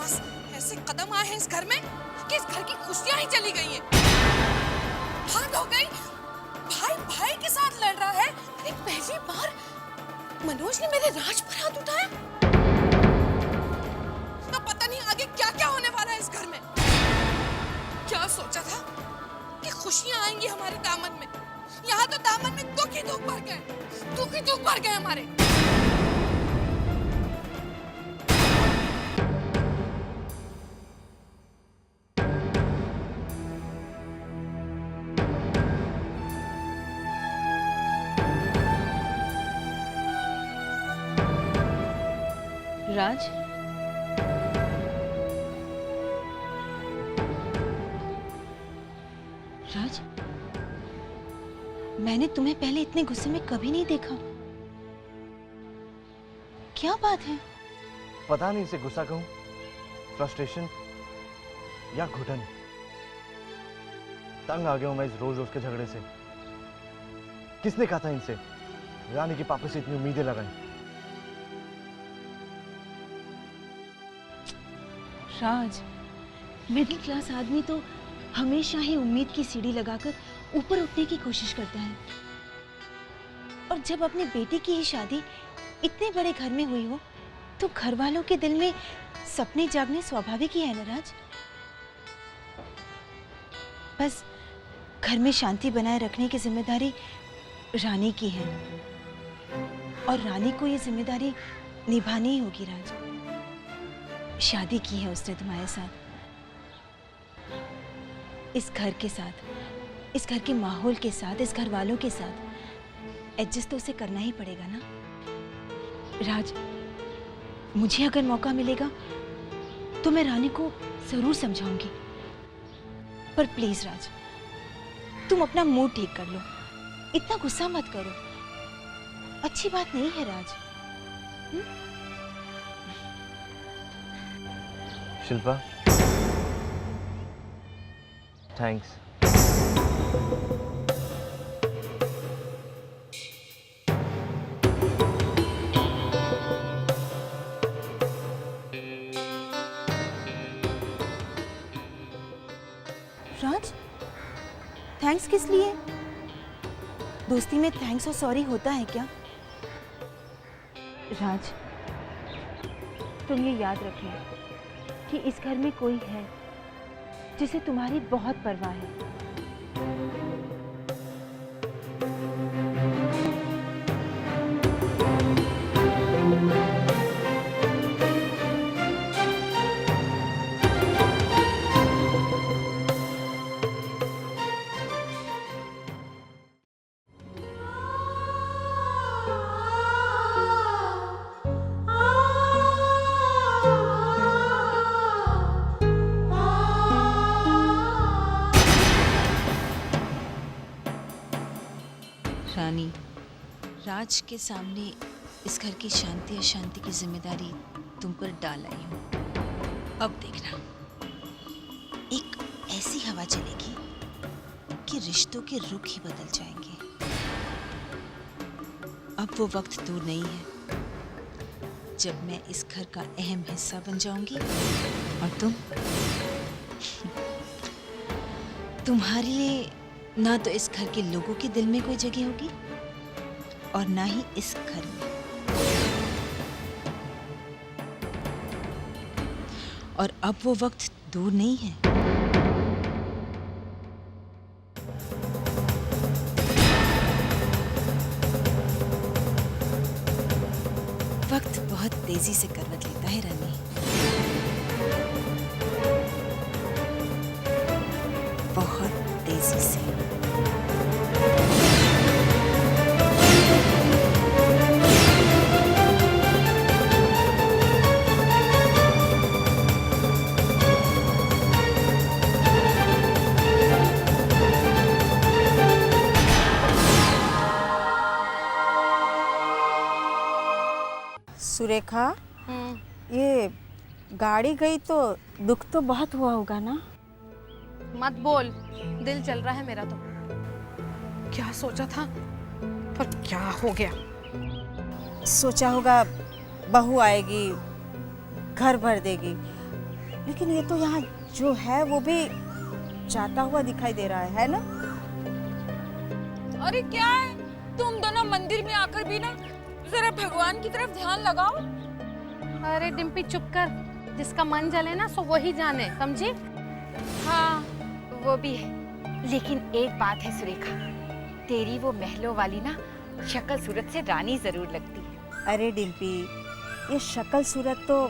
पास ऐसे कदम आए हैं इस घर में कि इस घर की खुशियां ही चली गई हैं। हद हो गई, भाई भाई के साथ लड़ रहा है, एक पहली बार मनोज ने मेरे राज पर हाथ उठाया। तो पता नहीं आगे क्या क्या होने वाला है इस घर में। क्या सोचा था कि खुशियां आएंगी हमारे दामन में, यहाँ तो दामन में दुख ही दुख भर गए, दुख ही दुख भर गए हमारे। राज, राज, मैंने तुम्हें पहले इतने गुस्से में कभी नहीं देखा। क्या बात है? पता नहीं इसे गुस्सा कहूं, फ्रस्ट्रेशन या घुटन। तंग आ गया हूं मैं इस रोज रोज के झगड़े से। किसने कहा था इनसे रानी के पापा से इतनी उम्मीदें लगाई? राज, मिडिल क्लास आदमी तो हमेशा ही उम्मीद की सीढ़ी लगाकर ऊपर उठने की कोशिश करता है। और जब अपने बेटे की ही शादी इतने बड़े घर में हुई हो तो घर वालों के दिल में सपने जागने स्वाभाविक ही है ना राज। बस घर में शांति बनाए रखने की जिम्मेदारी रानी की है और रानी को ये जिम्मेदारी निभानी ही होगी राज। शादी की है उसने तुम्हारे साथ, इस घर के साथ, इस घर के माहौल के साथ, इस घर वालों के साथ एडजस्ट तो उसे करना ही पड़ेगा ना राज। मुझे अगर मौका मिलेगा तो मैं रानी को जरूर समझाऊंगी, पर प्लीज राज तुम अपना मूड ठीक कर लो, इतना गुस्सा मत करो, अच्छी बात नहीं है राज। शिल्पा, थैंक्स। राज, थैंक्स किस लिए? दोस्ती में थैंक्स और सॉरी होता है क्या? राज, तुम ये याद रखना कि इस घर में कोई है जिसे तुम्हारी बहुत परवाह है। रानी, राज के सामने इस घर की शांति अशांति की जिम्मेदारी तुम पर डाल आई हूं। अब देखना, एक ऐसी हवा चलेगी कि रिश्तों के रुख ही बदल जाएंगे। अब वो वक्त दूर नहीं है जब मैं इस घर का अहम हिस्सा बन जाऊंगी और तुम्हारे लिए ना तो इस घर के लोगों के दिल में कोई जगह होगी और ना ही इस घर में। और अब वो वक्त दूर नहीं है। वक्त बहुत तेजी से करवट लेता है रानी। बहुत तेजी से। सुरेखा, ये गाड़ी गई तो दुख तो बहुत हुआ होगा ना? मत बोल, दिल चल रहा है मेरा तो। क्या सोचा था पर क्या हो गया। सोचा होगा बहू आएगी, घर भर देगी, लेकिन ये तो यहाँ जो है वो भी जाता हुआ दिखाई दे रहा है ना? अरे क्या है, तुम दोनों मंदिर में आकर भी ना जरा भगवान की तरफ ध्यान लगाओ। अरे डिम्पी चुप कर, जिसका मन जले ना सो वही जाने, समझी? हाँ वो भी है, लेकिन एक बात है सुरेखा, तेरी वो महलों वाली ना शक्ल सूरत से रानी जरूर लगती है। अरे डिम्पी, ये शक्ल सूरत तो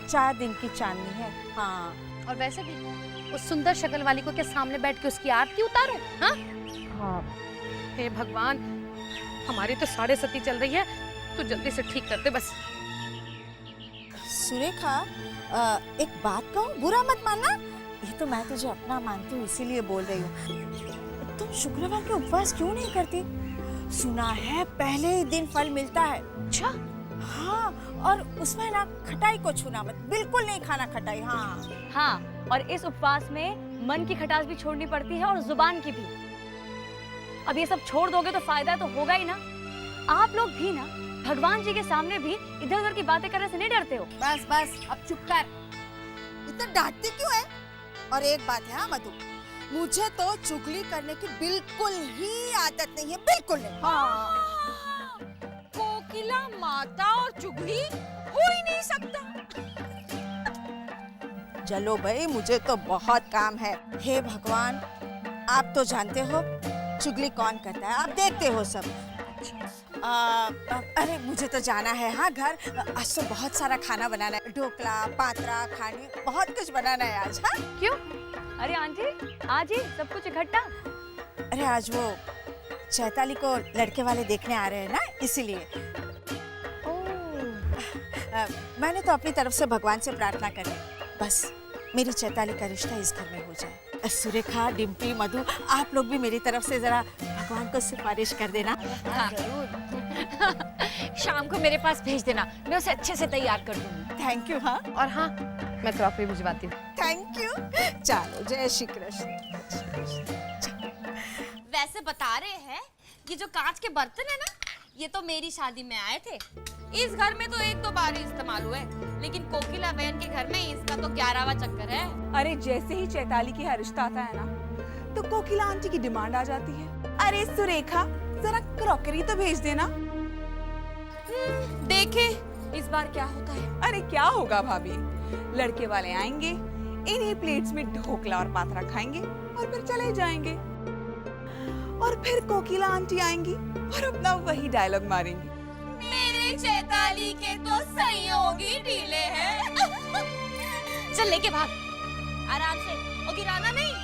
4 दिन की चांदनी है। हाँ, और वैसे भी उस सुंदर शक्ल वाली को क्या सामने बैठ के उसकी आरती उतारूं? हाँ? हाँ। हे भगवान, हमारी तो 7:30 चल रही है, तो जल्दी से ठीक कर दे बस। सुरेखा, एक बात कहूँ, बुरा मत मानना। ये तो मैं तुझे अपना मानती हूँ, इसीलिए बोल रही हूँ। तुम शुक्रवार के उपवास क्यों नहीं करती? सुना है पहले ही दिन फल मिलता है। अच्छा? हाँ, और उसमें ना खटाई को छूना मत, बिल्कुल नहीं खाना खटाई। हाँ हाँ, और इस उपवास में मन की खटास भी छोड़नी पड़ती है और जुबान की भी। अब ये सब छोड़ दोगे तो फायदा तो होगा ही ना। आप लोग भी ना भगवान जी के सामने भी इधर उधर की बातें करने से नहीं डरते हो? बस बस, अब चुप कर। इतना डांटती क्यों है? और एक बात है, हाँ मधु, मुझे तो चुगली करने की बिल्कुल ही आदत नहीं है, बिल्कुल नहीं। हाँ। कोकिला माता और चुगली हो ही नहीं सकता। चलो भाई, मुझे तो बहुत काम है। हे भगवान, आप तो जानते हो चुगली कौन करता है, आप देखते हो सब। अरे मुझे तो जाना है, हाँ घर। आज तो बहुत सारा खाना बनाना है, ढोकला, पात्रा, खाने, बहुत कुछ बनाना है आज। हाँ? क्यों? अरे आंटी, आज ही सब कुछ इकट्ठा? अरे आज वो चैताली को लड़के वाले देखने आ रहे हैं ना, इसीलिए। मैंने तो अपनी तरफ से भगवान से प्रार्थना करी, बस मेरी चैताली का रिश्ता इस घर में हो जाए। सुरेखा, डिम्पी, मधु, आप लोग भी मेरी तरफ से जरा भगवान को सिफारिश कर देना। हाँ जरूर। शाम को मेरे पास भेज देना, मैं उसे अच्छे से तैयार कर दूंगी। Thank you. हाँ, और हाँ, मैं क्रॉकरी भिजवाती हूँ। Thank you. चलो, जय श्री कृष्ण। वैसे बता रहे हैं ये जो कांच के बर्तन है ना, ये तो मेरी शादी में आए थे। इस घर में तो 1-2 बार ही इस्तेमाल हुए, लेकिन कोकिला बहन के घर में इसका तो 11वां चक्कर है। अरे जैसे ही चैताली की यहाँ रिश्ता आता है ना, तो कोकिला आंटी की डिमांड आ जाती है। अरे सुरेखा, जरा क्रॉकरी तो भेज देना। देखे इस बार क्या होता है। अरे क्या होगा भाभी, लड़के वाले आएंगे, इन्हीं प्लेट्स में ढोकला और पात्रा खाएंगे और फिर चले जाएंगे। और फिर कोकिला आंटी आएंगी और अपना वही डायलॉग मारेंगी, मेरे चैताली के तो संयोगी ढीले हैं। चल लेके भाग, आराम से, और गिराना नहीं।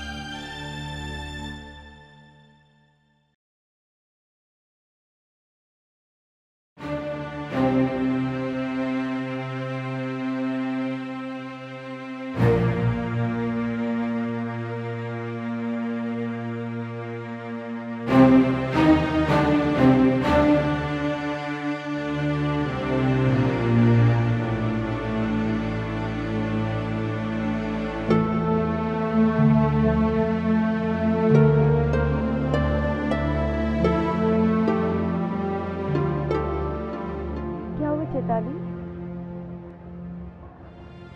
चैताली,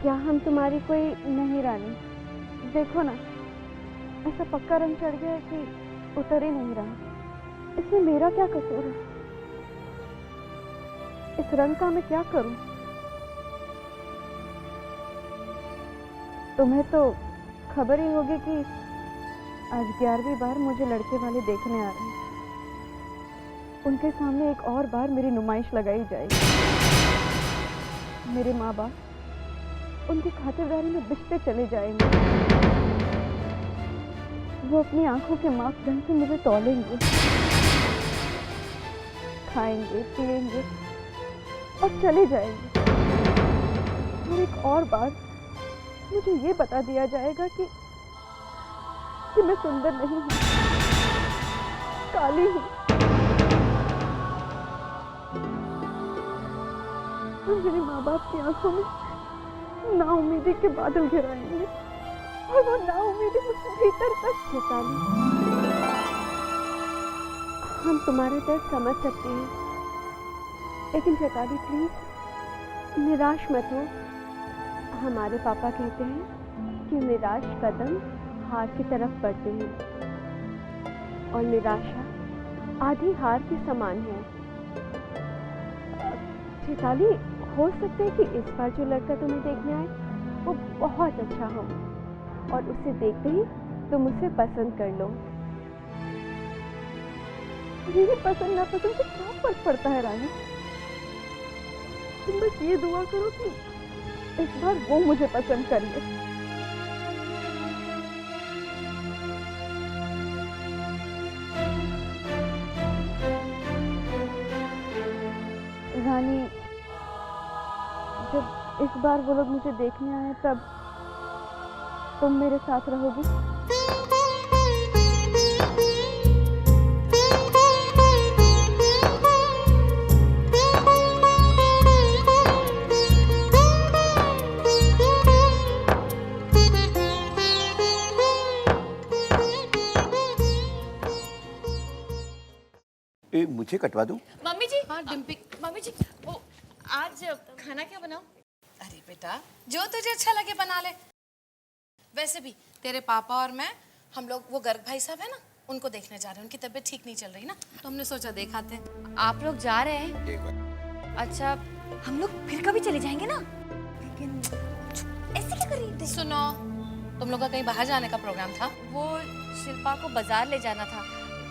क्या हम तुम्हारी कोई नहीं रानी? देखो ना, ऐसा पक्का रंग चढ़ गया है कि उतर ही नहीं रहा। इसमें मेरा क्या कसूर है? इस रंग का मैं क्या करूं? तुम्हें तो खबर ही होगी कि आज 11वीं बार मुझे लड़के वाले देखने आ रहे हैं। उनके सामने एक और बार मेरी नुमाइश लगाई जाएगी। मेरे माँ बाप उनकी खातिरदारी में बिछते चले जाएंगे। वो अपनी आंखों के मापदंड से मुझे तौलेंगे, खाएंगे, पिएंगे और चले जाएंगे। और एक और बार मुझे ये बता दिया जाएगा कि मैं सुंदर नहीं हूँ, काली हूँ। और मेरे माँ बाप की आंखों में नाउम्मीदी के बादल गिराएंगे और वो नाउम्मीदी मुझे भीतर तक। चैताली, हम तुम्हारा दर्द समझ सकते हैं, लेकिन चैताली प्लीज निराश मत हो। हमारे पापा कहते हैं कि निराश कदम हार की तरफ बढ़ते हैं और निराशा आधी हार के समान है। चैताली, हो सकता है कि इस बार जो लड़का तुम्हें देखने आए वो बहुत अच्छा हो और उसे देखते ही तुम उसे पसंद कर लो। मेरी पसंद नापसंद से क्या फर्क पड़ता है रानी? तुम बस ये दुआ करो कि इस बार वो मुझे पसंद कर ले। रानी, जब इस बार वो लोग मुझे देखने आए तब तुम मेरे साथ रहोगी? मुझे कटवा दूं? मम्मी जी, हाँ डिम्पी। मम्मी जी, वो आज खाना क्या बनाऊं? अरे बेटा, जो तुझे अच्छा लगे बना ले। वैसे भी तेरे पापा और मैं, हम लोग वो गर्ग भाई साहब है ना, उनको देखने जा रहे हैं। उनकी तबीयत ठीक नहीं चल रही ना, तो हमने सोचा देख आते हैं। आप लोग जा रहे हैं? अच्छा, हम लोग फिर कभी चले जाएंगे ना, लेकिन ऐसे क्या कर रही है? सुनो, तुम लोग का कहीं बाहर जाने का प्रोग्राम था? वो शिल्पा को बाजार ले जाना था।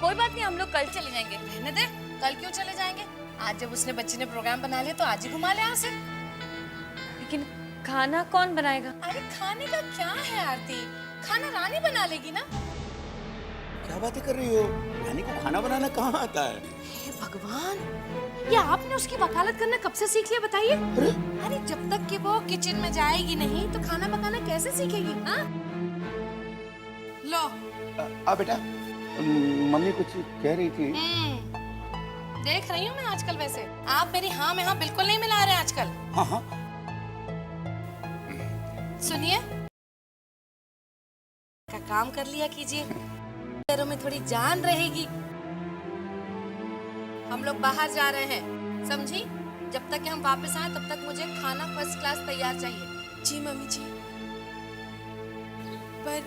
कोई बात नहीं, हम लोग कल चले जाएंगे। रहने दे, कल क्यों चले जाएंगे? आज जब उसने बच्ची ने प्रोग्राम बना लिया तो आज ही घुमा ले यहाँ से। लेकिन खाना कौन बनाएगा? अरे खाने का क्या है आरती, खाना रानी बना लेगी ना। क्या बातें कर रही हो? रानी को खाना बनाना कहाँ आता है? हे भगवान, ये आपने उसकी वकालत करना कब से सीख लिया बताइए? अरे जब तक कि वो किचन में जाएगी नहीं तो खाना पकाना कैसे सीखेगी? हाँ? लो। बेटा, मम्मी कुछ कह रही थी। देख रही हूँ मैं आजकल। वैसे आप मेरी हाँ में हाँ बिल्कुल नहीं मिला रहे आजकल। हाँ हाँ। सुनिए, का काम कर लिया कीजिए, पैरों में थोड़ी जान रहेगी। हम लोग बाहर जा रहे हैं, समझी? जब तक कि हम वापस आए तब तक मुझे खाना फर्स्ट क्लास तैयार चाहिए। जी मम्मी जी। पर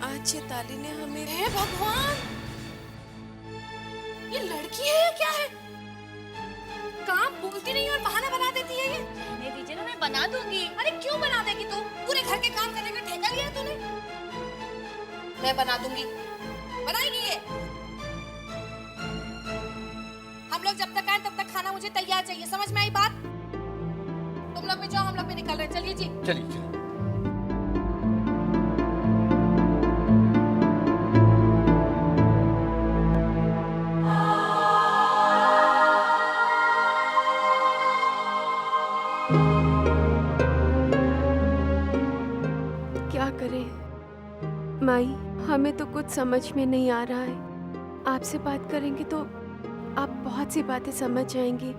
आज चैताली ने हमें... हे भगवान, ये लड़की है या क्या है? काम बोलती नहीं और बहाना बना देती है ये। रहने दीजिए ना, मैं बना दूंगी। अरे क्यों बना देगी तू? पूरे घर के काम करने का ठेका लिया है तूने। मैं बना दूंगी, बनाएगी ये। हम लोग जब तक आए तब तक खाना मुझे तैयार चाहिए, समझ में आई बात? तुम लोग भी जाओ, हम लोग भी निकल रहे हैं। चलिए जी। चलिए चलिए। क्या करें माई, हमें तो कुछ समझ में नहीं आ रहा है। आपसे बात करेंगे तो आप बहुत सी बातें समझ जाएंगे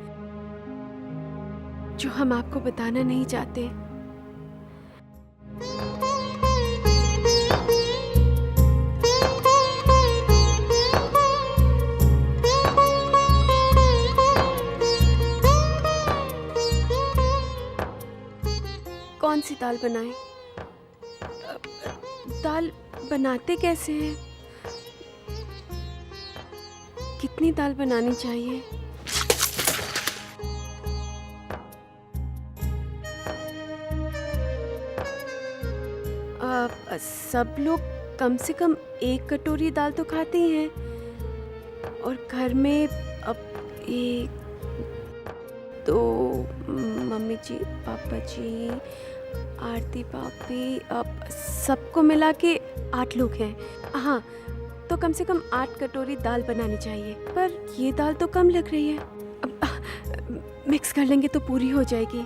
जो हम आपको बताना नहीं चाहते। कौन सी दाल बनाएं? दाल बनाते कैसे हैं? कितनी दाल बनानी चाहिए? सब लोग कम से कम 1 कटोरी दाल तो खाते ही हैं और घर में अब 1, 2, मम्मी जी, पापा जी, आरती पापी, अब सबको मिला के 8 लोग हैं। हाँ, तो कम से कम 8 कटोरी दाल बनानी चाहिए। पर ये दाल तो कम लग रही है। अब मिक्स कर लेंगे तो पूरी हो जाएगी।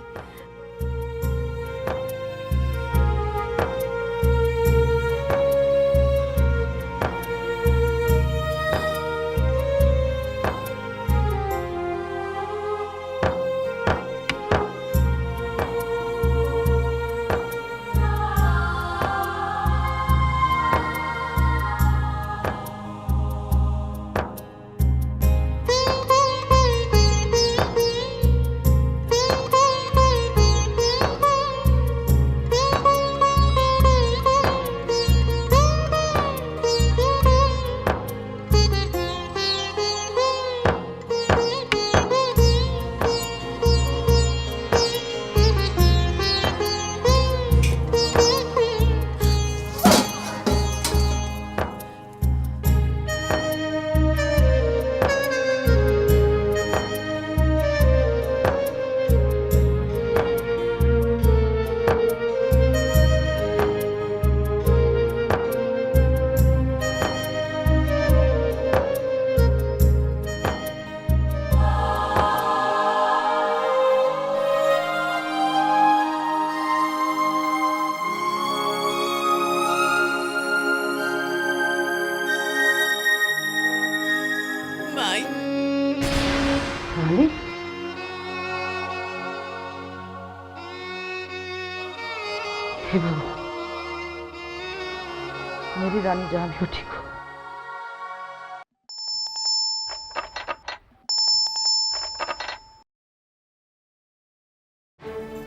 हे भगवान, मेरी रानी जहां भी हो ठीक हो।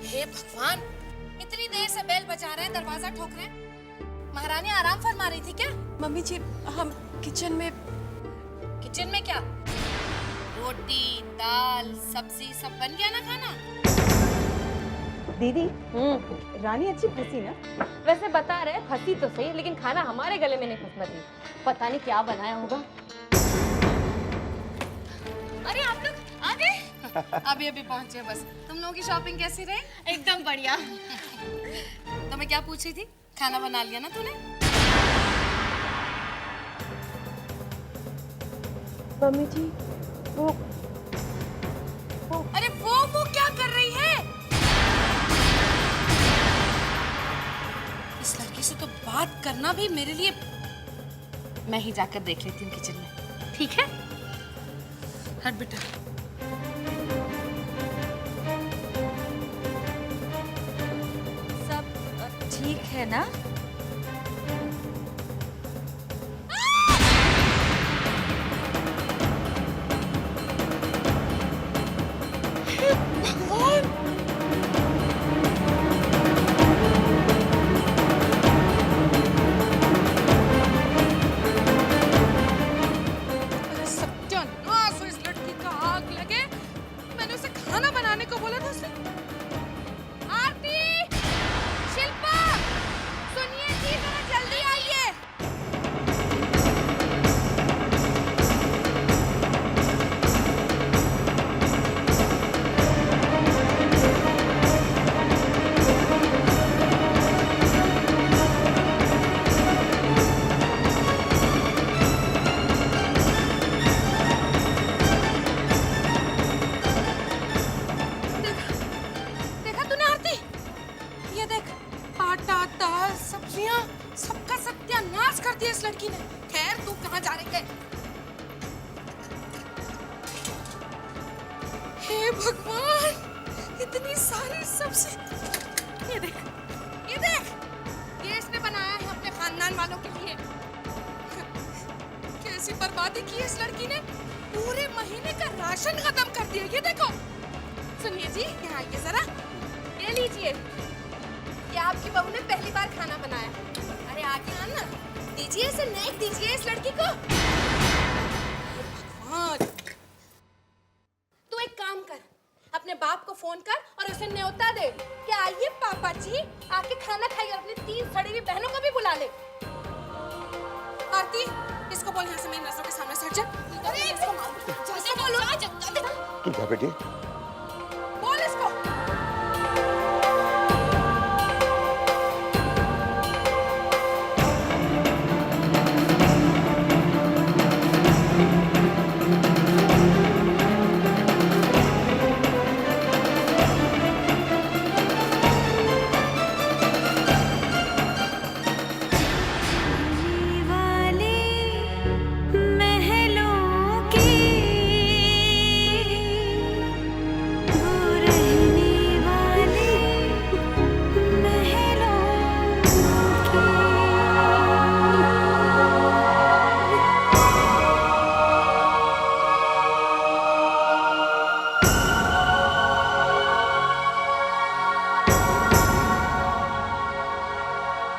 हे भगवान, इतनी देर से बेल बजा रहे हैं, दरवाजा ठोक रहे हैं। महारानी आराम फरमा रही थी क्या? मम्मी जी, हम किचन में किचन में क्या? रोटी, दाल, सब्जी सब बन गया ना खाना? दीदी, रानी अच्छी फंसी ना? वैसे बता रहे फंसी तो सही, लेकिन खाना हमारे गले में नहीं फंसना चाहिए। पता नहीं क्या बनाया होगा। अरे आप लोग आ गए? अभी अभी पहुंचे बस। तुम लोगों की शॉपिंग कैसी रही? एकदम बढ़िया। तो मैं क्या पूछ रही थी? खाना बना लिया ना तूने? मम्मी जी, वो अरे वो क्या कर रही है? इस लड़की से तो बात करना भी मेरे लिए। मैं ही जाकर देख लेती हूँ किचन में, ठीक है? हट बेटा। सब ठीक है ना? अरे सत्यानाश हो इस लड़की का, आग लगे। मैंने उसे खाना बनाने को बोला था। उसने आरती, शिल्पा, सुनिए जी, जरा जल्दी आइए। देखा तूने आरती? ये देख, आटा, दाल, सब्जियां, सबका सत्यानाश कर दिया इस लड़की ने। खैर, तू कहाँ जा रही है? हे भगवान, इतनी सारी सब्जी। ये देख, ये देख, ये इसने बनाया है अपने खानदान वालों के लिए। कैसी बर्बादी की है इस लड़की ने। पूरे महीने का राशन खत्म कर दिया। ये देखो। सुनिए जी, यहाँ आइए जरा। ये लीजिए, ये आपकी बहू ने पहली बार खाना बनाया। अरे आगे आना, दीजिए इसे, नेक दीजिए इस लड़की को। भगवान, तू एक काम कर, अपने बाप को फोन कर और उसे न्योता दे कि आइए पापा जी, आके खाना खाइए। अपनी 3 सड़ी हुई बहनों को भी बुला ले। आरती, इसको बोल यहाँ से मेरी नजरों के सामने से हट जा। अरे इसको मार दो। इसको बोलो। क्या बेटी?